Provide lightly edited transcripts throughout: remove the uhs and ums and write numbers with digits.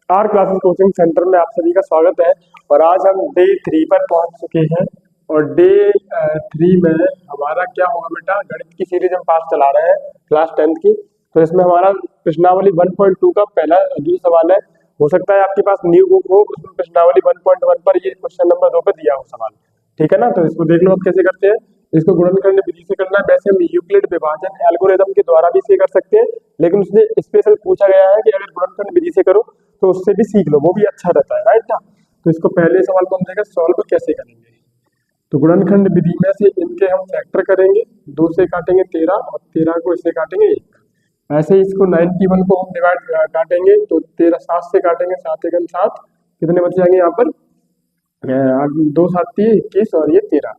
Are classes coaching centre में आप सभी का स्वागत है। और आज हम डे 3 पर पहुंच चुके हैं। और डे 3 में हमारा क्या होगा बेटा, गणित की सीरीज हम पास चला रहे हैं क्लास 10th की। तो इसमें हमारा प्रश्नावली 1.2 का पहला जो सवाल है, हो सकता है आपके पास न्यू बुक हो, उसमें प्रश्नावली 1.1 पर ये क्वेश्चन नंबर 2 पे दिया हो सवाल। ठीक है ना, तो इसको देख लो आप कैसे करते हैं। इसको गुणनखंड विधि से करना है। वैसे हम यूक्लिड विभाजन एल्गोरिथम के द्वारा भी इसे कर सकते हैं, लेकिन उसमें स्पेशल पूछा गया है कि अगर गुणनखंड विधि से करो तो उससे भी सीख लो, वो भी अच्छा रहता है, राइट ना। तो इसको पहले सवाल को हम देखा सॉल्व कैसे करेंगे। तो गुणनखंड विधि में से इनके हम फैक्टर करेंगे, 2 से काटेंगे 13 और 13 को इससे काटेंगे 1। ऐसे ही इसको 91 को हम डिवाइड काटेंगे तो 13 7 से काटेंगे, 7 एकम 7, कितने बच जाएंगे यहाँ पर 2 7 3 21 और ये 13।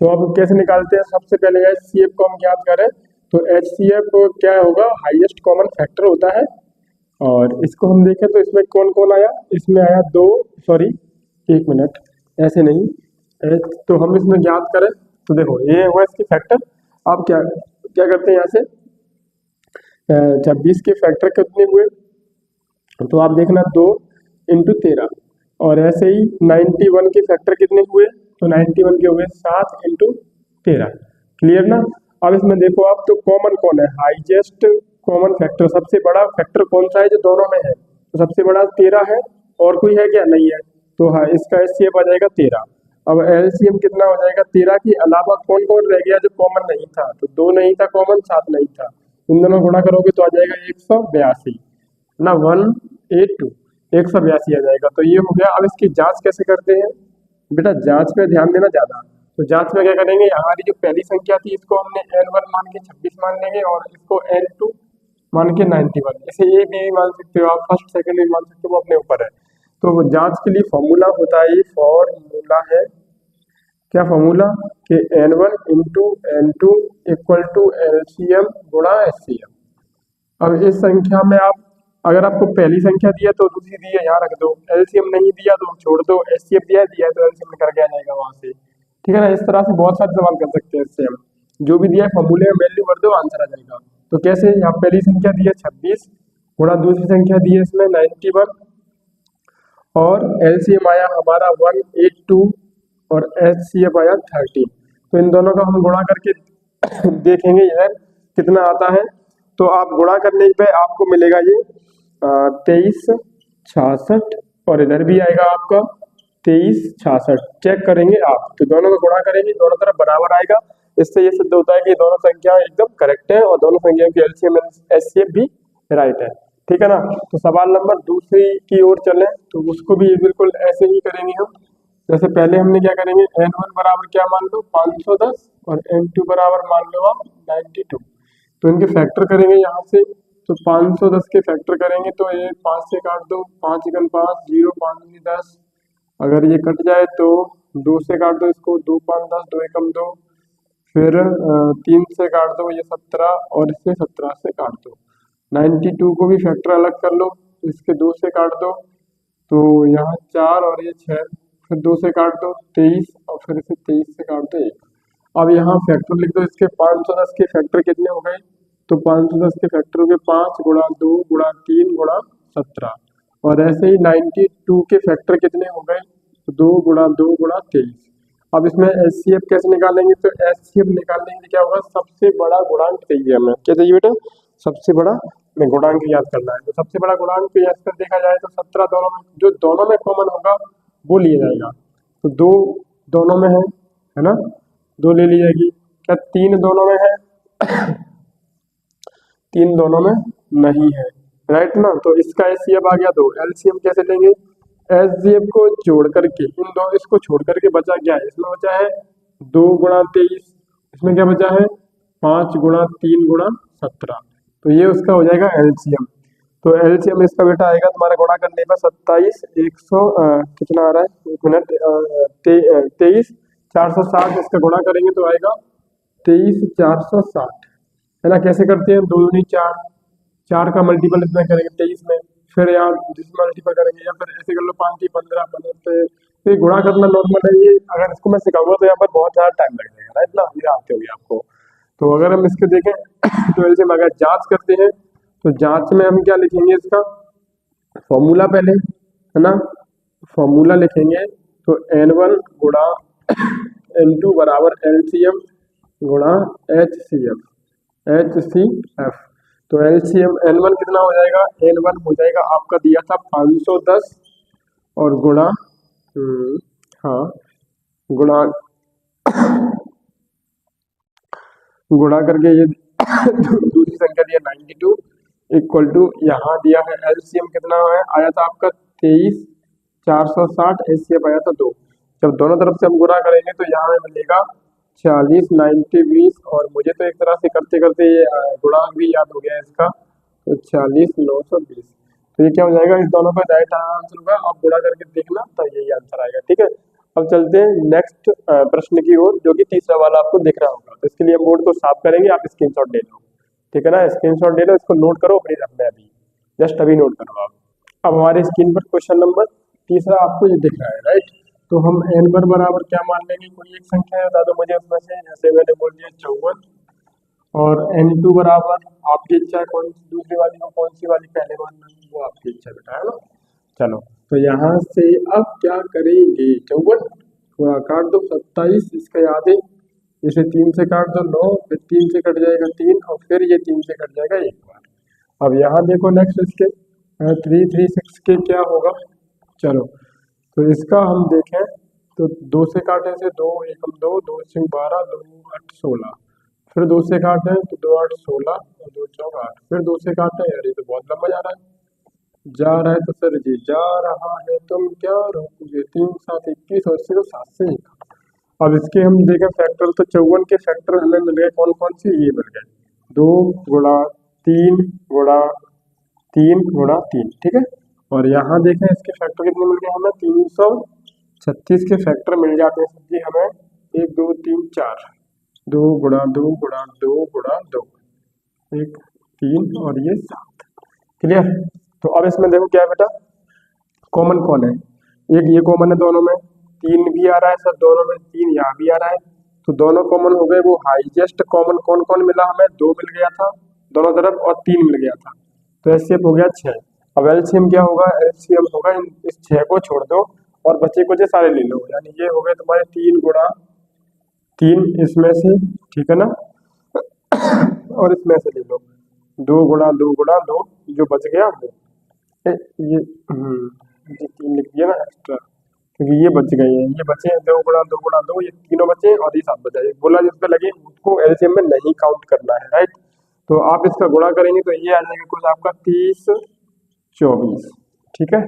तो अब कैसे निकालते हैं, सबसे पहले HCF को हम ज्ञात करें। तो HCF क्या होगा, हाईएस्ट कॉमन फैक्टर होता है। और इसको हम देखें तो इसमें कौन कौन आया, इसमें आया 2, सॉरी 1 मिनट, ऐसे नहीं, तो हम इसमें ज्ञात करें तो देखो ये हुआ इसकी फैक्टर। अब क्या क्या करते हैं, यहाँ से 26 के फैक्टर कितने हुए, तो आप देखना 2 इंटू 13। और ऐसे ही 91 के फैक्टर कितने हुए, तो 91 के हुए 7 इंटू 13। क्लियर ना। अब इसमें देखो आप, तो कॉमन कौन है, हाईएस्ट कॉमन फैक्टर, सबसे बड़ा फैक्टर कौन सा है जो दोनों में है, तो सबसे बड़ा 13 है। और कोई है क्या, नहीं है। तो हाँ, इसका एचसीएफ आ जाएगा 13। अब एलसीएम कितना हो जाएगा, 13 के अलावा कौन कौन रह गया जो कॉमन नहीं था, तो 2 नहीं था कॉमन, 7 नहीं था। इन दोनों गुणा करोगे तो आ जाएगा 182 ना, 182 182 आ जाएगा। तो ये हो गया। अब इसकी जांच कैसे करते हैं बेटा, जांच पे ध्यान देना ज्यादा। तो जांच में क्या करेंगे, हमारी जो पहली संख्या थी इसको हमने n1 मान के 26 मान लेंगे, और इसको n2 मान के 91, इसे ए बी मान सकते हो आप, फर्स्ट सेकंड भी मान सकते हो, वो अपने ऊपर है। तो जांच के लिए फॉर्मूला होता है, ये फॉर्मूला है, क्या फॉर्मूला, कि n1 into n2 equal to LCM गुणा HCM। अब इस संख्या में आप, अगर आपको पहली संख्या दिया तो दूसरी दी है यहाँ रख दो, LCM नहीं दिया तो छोड़ दो, HCF दिया है तो LCM निकल के आ जाएगा वहां से। ठीक है ना, इस तरह से बहुत सारे सवाल कर सकते हैं इससे हम, जो भी दिया है फॉर्मूले में वैल्यू भर दो, आंसर आ जाएगा। तो कैसे, यहाँ पहली संख्या दी है 26 गुणा दूसरी संख्या दी है इसमें 91, और LCM आया हमारा 182 और HCF आया 13। तो इन दोनों का हम गुणा करके देखेंगे यार कितना आता है। तो आप गुणा करने पे आपको मिलेगा ये 2366, और इधर भी आएगा आपका 2366, चेक करेंगे आप, तो दोनों का गुणा करेंगे, दोनों तरफ बराबर आएगा। इससे ये सिद्ध होता है कि दोनों संख्या एकदम करेक्ट है और दोनों संख्या की एलसीएम एचसीएफ भी राइट है। ठीक है ना। तो सवाल नंबर दूसरी की ओर चले, तो उसको भी बिल्कुल ऐसे ही करेंगे हम। जैसे पहले हमने क्या करेंगे, n1 बराबर क्या मान लो 510, और n2 बराबर मान लो आप 92। तो इनके फैक्टर करेंगे यहाँ से, तो 510 के फैक्टर करेंगे तो ये 5 से काट दो, 5 एकम 5, 0 5 दूनी 10, अगर ये कट जाए तो 2 से काट दो इसको, 2 5 10, 2 एकम 2, फिर 3 से काट दो ये 17, और इससे 17 से काट दो। 92 को भी फैक्टर अलग कर लो, इसके 2 से काट दो, तो यहाँ 4 और ये 6, फिर 2 से काट दो 23, और फिर इसे 23 से काट दो 1। अब यहाँ फैक्टर लिख दो इसके, 510 के फैक्टर कितने हो गए, तो 510 के फैक्टर हो गए 5 गुणा 2 गुणा 3 गुणा 17, और ऐसे ही 92 के फैक्टर कितने हो गए, तो 2 गुणा 2 गुणा 23। अब इसमें एचसीएफ कैसे निकालेंगे, तो एचसीएफ निकालने के लिए क्या होगा, सबसे बड़ा गुणांक चाहिए हमें, क्या चाहिए बेटा, सबसे बड़ा में गुणांक याद करना है। तो सबसे बड़ा गुणांक पे याद कर देखा जाए तो 17 दोनों में, जो दोनों में कॉमन होगा वो लिया जाएगा। तो 2 दोनों में है ना, 2 ले ली जाएगी। क्या 3 दोनों में है 3 दोनों में नहीं है, राइट ना। तो इसका एचसीएफ आ गया 2। एलसीएम कैसे लेंगे, एचसीएफ को जोड़ करके, इन दो इसको छोड़ करके बचा क्या है, इसमें बचा है 2 गुणा 23, इसमें क्या बचा है 5 गुणा 3 गुणा 17, तो ये उसका हो जाएगा एलसीएम। तो एलसीएम इसका बेटा आएगा तुम्हारा गुणा करने पर 27 100 कितना आ रहा है, 1 मिनट, 23 460, इसका गुणा करेंगे तो आएगा 23 460, है ना। कैसे करते हैं, 2 दूनी 4, 4 का मल्टीपल इसमें करेंगे 23 में, फिर यहाँ जिस मल्टीपल करेंगे, या फिर ऐसे कर लो 5 की 15 15 तो ये गुणा करना नॉर्मल है। ये अगर इसको मैं सिखाऊंगा तो यहाँ पर बहुत ज़्यादा टाइम लग जाएगा, राइट ना, ये आते होगी आपको। तो अगर हम इसके देखें तो एलसीएम अगर जांच करते हैं तो जांच में हम क्या लिखेंगे इसका, फॉर्मूला पहले है ना, फॉर्मूला लिखेंगे तो N1 गुणा N2 बराबर LCM गुणा HCF। तो LCM N1 कितना हो जाएगा, N1 हो जाएगा आपका दिया था 510 और गुणा हाँ गुणा गुणा करके ये दूसरी संख्या दिया 92 इक्वल टू यहाँ दिया है एलसीएम कितना है आया था आपका 23,460, एचसीएफ आया था 2। जब दोनों तरफ से हम गुणा करेंगे तो यहाँ में मिलेगा 40, 90, 20 और मुझे तो एक तरह से करते करते ये गुणा भी याद हो गया है इसका, तो 40, 920। तो ये क्या हो जाएगा, इस दोनों का डायरेक्ट आंसर होगा, आप गुणा करके देखना तो यही आंसर आएगा। ठीक है, अब चलते हैं नेक्स्ट प्रश्न की ओर, जो कि तीसरा वाला आपको दिख रहा होगा। तो इसके लिए हम बोर्ड को साफ करेंगे, आप स्क्रीनशॉट ले लो। ठीक है ना, स्क्रीनशॉट ले लो, इसको नोट करो अपनी रफ में, अभी जस्ट अभी नोट करो आप। अब हमारे स्क्रीन पर क्वेश्चन नंबर तीसरा आपको ये दिख रहा है, राइट। तो हम n पर बराबर क्या मान लेंगे, कोई एक संख्या बता दो मुझे उसमें से, जैसे मैंने बोल दिया 54, और n2 बराबर आपकी इच्छा है कौन सी, दूसरी वाली को कौन सी वाली पहले मानना है वो आपकी इच्छा बेटा, है ना। चलो तो यहाँ से अब क्या करेंगे, 54 थोड़ा काट दो, 27 इसका याद है, इसे 3 से काट दो 9, फिर 3 से कट जाएगा 3 और फिर ये 3 से कट जाएगा एक बार। अब यहाँ देखो नेक्स्ट इसके 336 के क्या होगा। चलो तो इसका हम देखें तो 2 से काटे से 2 एकम 2, 2 से 12, 2 8 16, फिर 2 से काटे तो 2 8 16 और 2 4 8, फिर 2 से काटे, यार ये तो बहुत लंबा जा रहा है तो सर जी जा रहा है तुम क्या रोकोगे, 3 7 21 और सिर्फ 7 से 1। अब इसके हम देखें फैक्टर, तो 54 के फैक्टर हमें मिल गए कौन कौन से, ये मिल गए 2 गुणा 3 गुणा 3 गुणा 3। ठीक है, और यहाँ देखें इसके फैक्टर कितने मिल गए हमें, 336 के फैक्टर मिल जाते हैं जी हमें, 1 2 3 4, 2 गुणा 2 गुणा 2 गुणा 2, 1 3 और ये 7। क्लियर। तो अब इसमें देखो क्या है बेटा, कॉमन कौन है, एक ये कॉमन है दोनों में, 3 भी आ रहा है सर दोनों में, 3 यहाँ भी आ रहा है, तो दोनों कॉमन हो गए। वो हाईएस्ट कॉमन कौन कौन मिला हमें, 2 मिल गया था दोनों तरफ और 3 मिल गया था, तो एचसीएफ हो गया 6। अब एलसीएम क्या होगा, एलसीएम होगा इस 6 को छोड़ दो और बचे को जो सारे ले लो, यानी ये हो गए तुम्हारे 3 गुणा 3 इसमें से, ठीक है ना, और इसमें से ले लो 2 गुणा 2 गुणा 2, जो बच गया वो ये 3 लिख दिया ना एक्स्ट्रा, क्योंकि ये बच गए हैं, ये बचे 2 गुणा 2 गुणा 2, ये तीनों बचे और ये 7 बचा, बोला जिस पे लगे उसको एलसीएम में नहीं काउंट करना है, राइट। तो आप इसका गुणा करेंगे तो ये आ जाएगा कुछ आपका 30 24। ठीक है,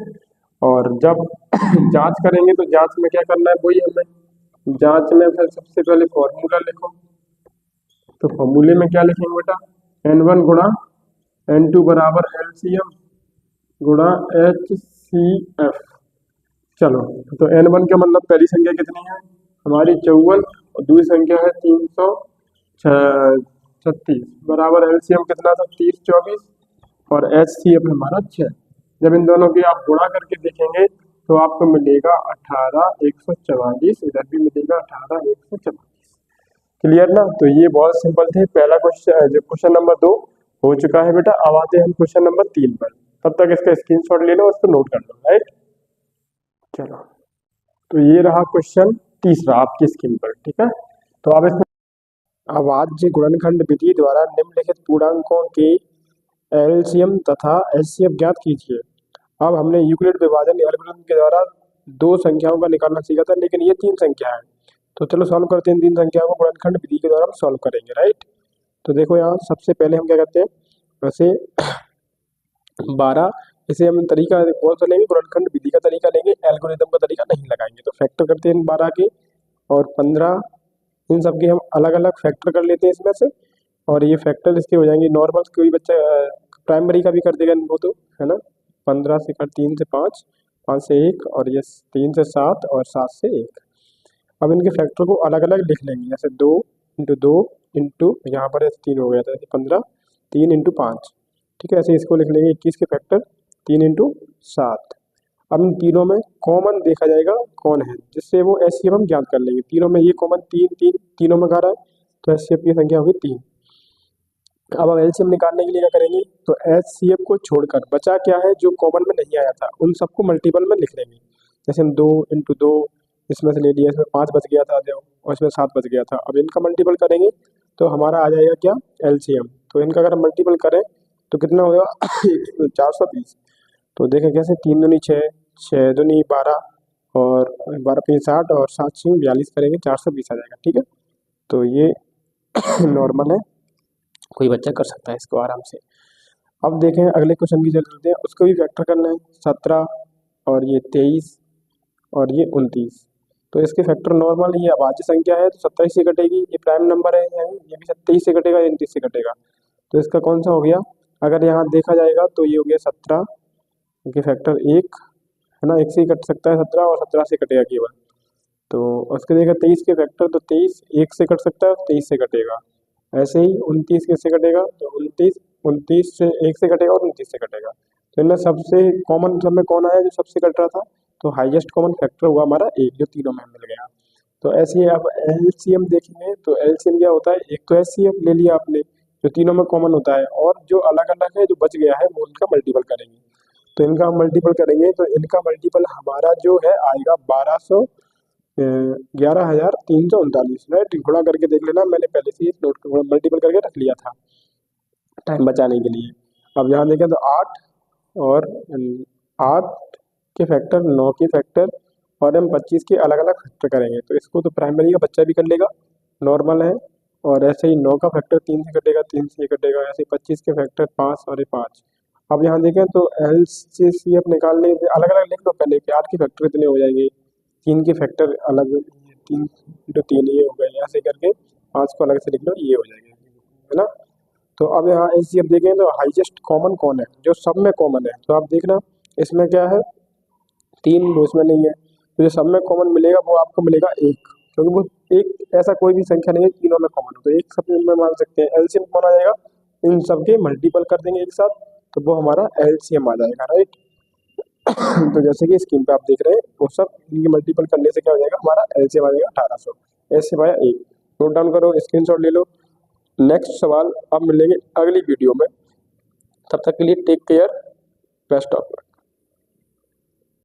और जब जांच करेंगे तो जांच में क्या करना है, वही हमें जांच में फिर सबसे पहले फॉर्मूला लिखो। तो फॉर्मूले में क्या लिखेंगे बेटा, n1 गुणा n2 बराबर LCM गुणा HCF। चलो तो n1 का मतलब पहली संख्या कितनी है हमारी 54 और दूसरी संख्या है 336 बराबर LCM कितना था 30 24 और HCF हमारा 6। जब इन दोनों की आप गुणा करके देखेंगे तो आपको मिलेगा 18,144, इधर भी मिलेगा 18,144। क्लियर ना। तो ये बहुत सिंपल थे, पहला क्वेश्चन जो क्वेश्चन नंबर 2 हो चुका है बेटा। अब आते हैं हम क्वेश्चन नंबर 3 पर, तब तक इसका स्क्रीनशॉट ले लो, उसको नोट कर लो, राइट। चलो तो ये रहा क्वेश्चन तीसरा आपकी स्क्रीन पर, ठीक है। तो अब इसमें अभाज्य गुणनखंड विधि द्वारा निम्नलिखित पूर्णांकों के एलसीएम तथा एचसीएफ ज्ञात कीजिए। अब हमने यूक्लिड विभाजन एल्गोरिथम के द्वारा 2 संख्याओं का निकालना सीखा था, लेकिन ये 3 संख्या है, तो चलो सॉल्व करते हैं। 3 संख्याओं को गुणनखंड विधि के द्वारा हम सॉल्व करेंगे, राइट। तो देखो यहाँ सबसे पहले हम क्या करते हैं, वैसे 12 इसे हम तरीका कौन सा लेंगे, गुणनखंड विधि का तरीका लेंगे, एल्गोरिथम का तरीका नहीं लगाएंगे। तो फैक्टर करते हैं 12 के और 15, इन सब के हम अलग अलग फैक्टर कर लेते हैं इसमें से, और ये फैक्टर इसके हो जाएंगे नॉर्मल, कोई बच्चा प्राइमरी का भी कर देगा इनको, तो है ना। 15 से 3 से 5, 5 से 1 और ये 3 से 7 और 7 से 1। अब इनके फैक्टर को अलग अलग लिख लेंगे, जैसे 2 इंटू 2 इंटू यहाँ पर 3 हो गया था, 15 3 इंटू 5, ठीक है। ऐसे इसको लिख लेंगे 21 के फैक्टर 3 इंटू 7। अब इन तीनों में कॉमन देखा जाएगा कौन है, जिससे वो एचसीएफ हम ज्ञात कर लेंगे। तीनों में ये कॉमन 3 3 तीनों में आ रहा है, तो एचसीएफ की संख्या होगी 3। अब हम एलसीएम निकालने के लिए क्या करेंगे, तो एचसीएफ को छोड़कर बचा क्या है जो कॉमन में नहीं आया था उन सबको मल्टीपल में लिख लेंगे। जैसे हम 2 × 2 इसमें से ले लिया, इसमें 5 बच गया था जो, और इसमें 7 बच गया था। अब इनका मल्टीपल करेंगे तो हमारा आ जाएगा क्या, एलसीएम। तो इनका अगर हम मल्टीपल करें तो कितना होगा 420। तो देखें कैसे, 3 दूनी 6, 6 दूनी 12 और 12 5 60 और 7 6 42 करेंगे, 420 आ जाएगा। ठीक है, तो ये नॉर्मल है, कोई बच्चा कर सकता है इसको आराम से। अब देखें अगले क्वेश्चन की चलते हैं, उसको भी फैक्टर करना है। 17 और ये 23 और ये 29, तो इसके फैक्टर नॉर्मल, ये अभाज्य संख्या है तो 27 से कटेगी, ये प्राइम नंबर है, ये भी 27 से कटेगा, 29 से कटेगा। तो इसका कौन सा हो गया, अगर यहाँ देखा जाएगा तो ये हो गया 17 के फैक्टर 1 है ना, 1 से ही कट सकता है 17 और 17 से कटेगा केवल। तो उसके देखा 23 के फैक्टर, तो 23 1 से कट सकता है, 23 से कटेगा। ऐसे ही 29 किससे कटेगा, तो 29 से 1 से कटेगा और 29 से कटेगा। तो इनमें सबसे कॉमन सब में कौन आया जो सबसे कट रहा था, तो हाईएस्ट कॉमन फैक्टर हुआ हमारा 1, जो तीनों में मिल गया। तो ऐसे ही अब एलसीएम देखेंगे, तो एलसीएम क्या होता है, एक तो एचसीएफ ले लिया आपने जो तीनों में कॉमन होता है, और जो अलग अलग है जो बच गया है वो उनका मल्टीपल करेंगे। तो इनका हम मल्टीपल करेंगे तो इनका मल्टीपल हमारा जो है आएगा 11,339, राइट। गुणा करके देख लेना, मैंने पहले से नोट मल्टीपल करके रख लिया था टाइम बचाने के लिए। अब यहाँ देखें तो 8 और 8 के फैक्टर, 9 के फैक्टर और हम 25 के अलग अलग फैक्टर करेंगे। तो इसको तो प्राइमरी का बच्चा भी कर लेगा, नॉर्मल है। और ऐसे ही 9 का फैक्टर 3 से कटेगा, 3 से कटेगा। ऐसे ही 25 के फैक्टर 5 और ये 5। अब यहाँ देखें तो एलसीएफ निकालने अलग अलग लिख लो पहले कि 8 के फैक्टर कितने हो जाएंगे, 3 के फैक्टर अलग, 3 × 3 ये हो गए, ऐसे करके 5 को अलग से लिख लो, ये हो जाएंगे, है ना। तो अब यहाँ एलसीएफ देखें तो हाईएस्ट कॉमन कौन है जो सब में कॉमन है, तो आप देखना इसमें क्या है, 3 वो इसमें नहीं है, तो जो सब में कॉमन मिलेगा वो आपको मिलेगा 1, क्योंकि वो एक ऐसा कोई भी संख्या नहीं है तीनों में कॉमन हो, तो एक सब में मान सकते हैं। एलसीएम कौन आ जाएगा, इन सब के मल्टीपल कर देंगे एक साथ, तो वो हमारा एलसीएम आ जाएगा, राइट। तो जैसे कि स्क्रीन पे आप देख रहे हैं वो सब इनके मल्टीपल करने से क्या हो जाएगा, हमारा एलसीएम आ जाएगा 1800, ऐसे पाया 1। नोट डाउन करो, स्क्रीनशॉट ले लो। नेक्स्ट सवाल अब मिलेंगे अगली वीडियो में, तब तक के लिए take care, best of luck.